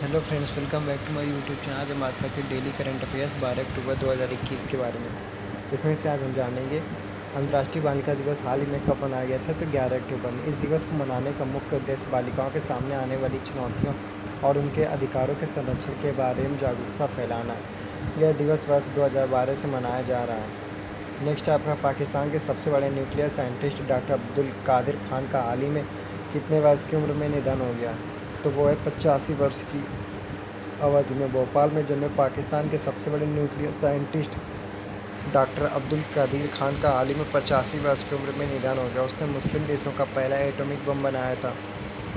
Hello friends, welcome back to my YouTube channel. आज हम बात करते हैं डेली करंट अफेयर्स 12 अक्टूबर 2021 के बारे में। इसमें से आज हम जानेंगे अंतर्राष्ट्रीय बालिका दिवस हाल ही में कब मनाया गया था। तो 11 अक्टूबर में। इस दिवस को मनाने का मुख्य उद्देश्य बालिकाओं के सामने आने वाली चुनौतियों और उनके अधिकारों के संरक्षण के बारे में जागरूकता फैलाना है। यह दिवस वर्ष 2012 से मनाया जा रहा है। नेक्स्ट आपका पाकिस्तान के सबसे बड़े nuclear scientist doctor Abdul Qadir Khan का हाल ही में कितने वर्ष की उम्र में निधन हो गया। तो वो है 85 वर्ष की अवधि में। भोपाल में जन्मे पाकिस्तान के सबसे बड़े nuclear scientist doctor Abdul Qadir Khan का हाल ही में 85 वर्ष की उम्र में निधन हो गया। उसने मुस्लिम देशों का पहला एटॉमिक बम बनाया था,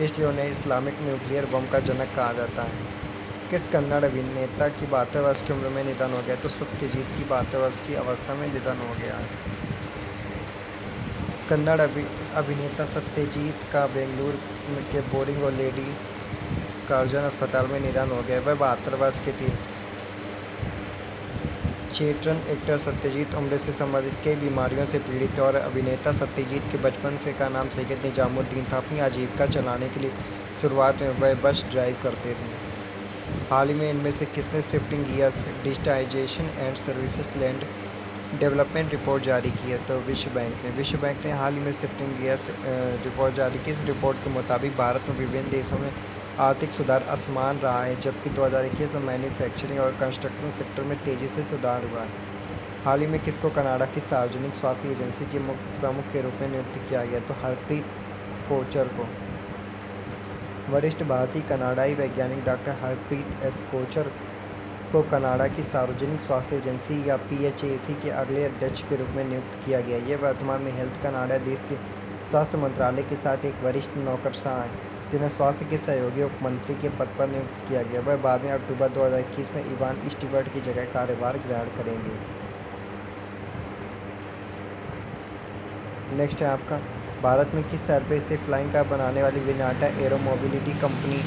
इसलिए उन्हें इस्लामिक न्यूक्लियर बम का जनक कहा जाता है। किस कन्नड़ अभिनेता की 72 वर्ष की उम्र में निधन हो गया। तो सत्यजीत की 72 वर्ष की अवस्था में निधन हो गया है। कन्नड़ अभिनेता सत्यजीत का बेंगलुरु के बोरिंग और लेडी कार्जन अस्पताल में निधन हो गया। वह 72 वर्ष के थे। थिएटर एक्टर सत्यजीत उम्र से संबंधित कई बीमारियों से पीड़ित थे और अभिनेता सत्यजीत के बचपन से का नाम सैयद निजामुद्दीन था। अपनी आजीविका चलाने के लिए शुरुआत में वह बस ड्राइव करते थे। हाल ही में इनमें से किसने shifting gears digitization and services land development report जारी की है। तो विश्व बैंक ने हाल ही में शिफ्टिंग गियर्स रिपोर्ट जारी की। इस रिपोर्ट के मुताबिक भारत में विभिन्न देशों में आर्थिक सुधार असमान रहा है, जबकि 2021 में मैन्युफैक्चरिंग और कंस्ट्रक्शन सेक्टर में तेज़ी से सुधार हुआ है। हाल ही में किसको कनाडा की सार्वजनिक स्वास्थ्य एजेंसी के प्रमुख के रूप में नियुक्त किया गया। तो हरप्रीत कोचर को। वरिष्ठ भारतीय कनाडाई वैज्ञानिक डॉक्टर हरप्रीत एस कोचर को कनाडा की सार्वजनिक स्वास्थ्य एजेंसी या PHAC के अगले अध्यक्ष के रूप में नियुक्त किया गया। ये वर्तमान में हेल्थ कनाडा देश के स्वास्थ्य मंत्रालय के साथ एक वरिष्ठ नौकरशाह है, जिन्हें स्वास्थ्य के सहयोगी उप मंत्री के पद पर नियुक्त किया गया। वह बाद में अक्टूबर 2021 में इवान स्टीवर्ट की जगह कार्यभार ग्रहण करेंगे। नेक्स्ट है आपका, भारत में किस शहर पर स्थित फ्लाइंग कार बनाने वाली विनाटा एरो मोबिलिटी कंपनी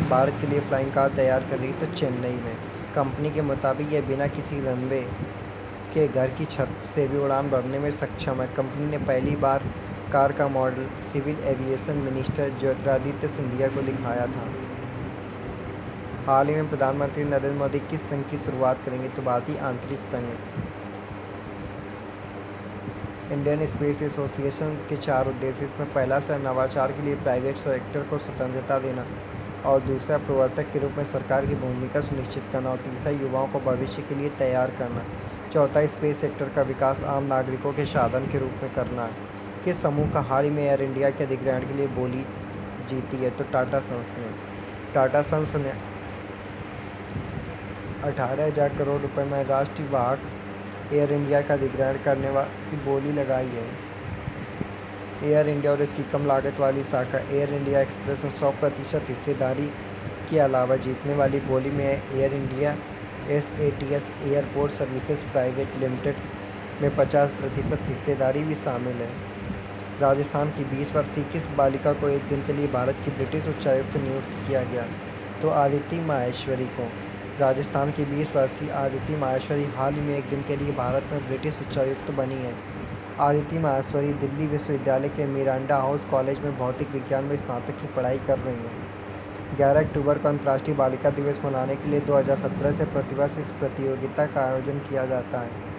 भारत के लिए फ्लाइंग कार तैयार कर रही है। तो चेन्नई में। कंपनी के मुताबिक यह बिना किसी रनवे के घर की छत से भी उड़ान भरने में सक्षम है। कंपनी ने पहली बार कार का model civil aviation minister Jyotiraditya Scindia को दिखाया था। हाल ही में प्रधानमंत्री नरेंद्र मोदी किस संघ की शुरुआत करेंगे। तो भारतीय अंतरिक्ष संघ। इंडियन स्पेस एसोसिएशन के 4 उद्देश्य। इसमें पहला नवाचार के लिए प्राइवेट सेक्टर को स्वतंत्रता देना, और दूसरा प्रवर्तक के रूप में सरकार की भूमिका सुनिश्चित करना, और तीसरा युवाओं को भविष्य के लिए तैयार करना। चौथा स्पेस सेक्टर का विकास आम नागरिकों के साधन के रूप में करना है। किस समूह का हाल ही में एयर इंडिया के अधिग्रहण के लिए बोली जीती है। तो टाटा सन्स ने। टाटा सन्स ने 18,000 करोड़ रुपए में राष्ट्रीय वाहक एयर इंडिया का अधिग्रहण करने की बोली लगाई है। एयर इंडिया और इसकी कम लागत वाली शाखा एयर इंडिया एक्सप्रेस में 100% हिस्सेदारी के अलावा जीतने वाली बोली में air India SATS airport services private limited में 50% हिस्सेदारी भी शामिल है। राजस्थान की 20 वर्षीय किस बालिका को एक दिन के लिए भारत की ब्रिटिश उच्चायुक्त नियुक्त किया गया। तो आदिति माहेश्वरी को। राजस्थान की 20 वर्षीय आदिति माहेश्वरी हाल ही में एक दिन के लिए भारत में ब्रिटिश उच्चायुक्त बनी है। आदिति माहेश्वरी दिल्ली विश्वविद्यालय के मिरांडा हाउस कॉलेज में भौतिक विज्ञान में स्नातक की पढ़ाई कर रही हैं। 11 अक्टूबर को अंतर्राष्ट्रीय बालिका दिवस मनाने के लिए 2017 से प्रतिवर्ष इस प्रतियोगिता का आयोजन किया जाता है।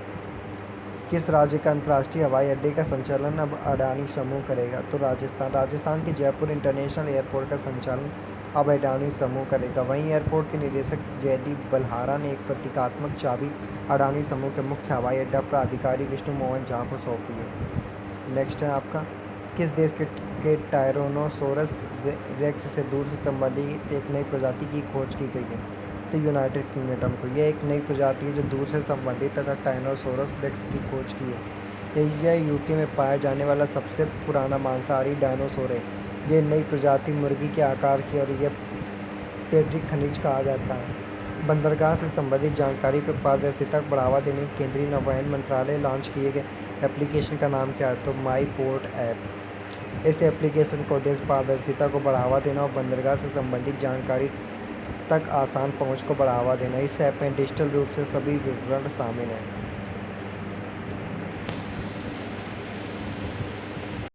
किस राज्य का अंतर्राष्ट्रीय हवाई अड्डे का संचालन अब अडानी समूह करेगा। तो राजस्थान के जयपुर इंटरनेशनल एयरपोर्ट का संचालन अब अडानी समूह करेगा। वहीं एयरपोर्ट के निदेशक जयदीप बल्हारा ने एक प्रतीकात्मक चाबी अडानी समूह के मुख्य हवाई अड्डा प्राधिकारी विष्णु मोहन झा को सौंपी है। नेक्स्ट है आपका, किस देश के टायरोनोसोरस रेक्स से दूर से संबंधित एक नई प्रजाति की खोज की गई है। तो यूनाइटेड किंगडम को। यह एक नई प्रजाति है जो दूर से संबंधित तथा टायरोनोसोरस रेक्स की खोज की है। यह यूके में पाया जाने वाला सबसे पुराना मांसाहारी डायनासोर है। यह नई प्रजाति मुर्गी के आकार की और यह पेड्रिक खनिज कहा जाता है। बंदरगाह से संबंधित जानकारी पर पारदर्शिता को बढ़ावा देने के केंद्रीय नौवहन मंत्रालय लॉन्च किए गए एप्लीकेशन का नाम क्या है। तो माई पोर्ट ऐप। इस एप्लीकेशन का उद्देश्य पारदर्शिता को बढ़ावा देना और बंदरगाह से संबंधित जानकारी तक आसान पहुंच को बढ़ावा देना। इस ऐप में डिजिटल रूप से सभी विवरण शामिल हैं।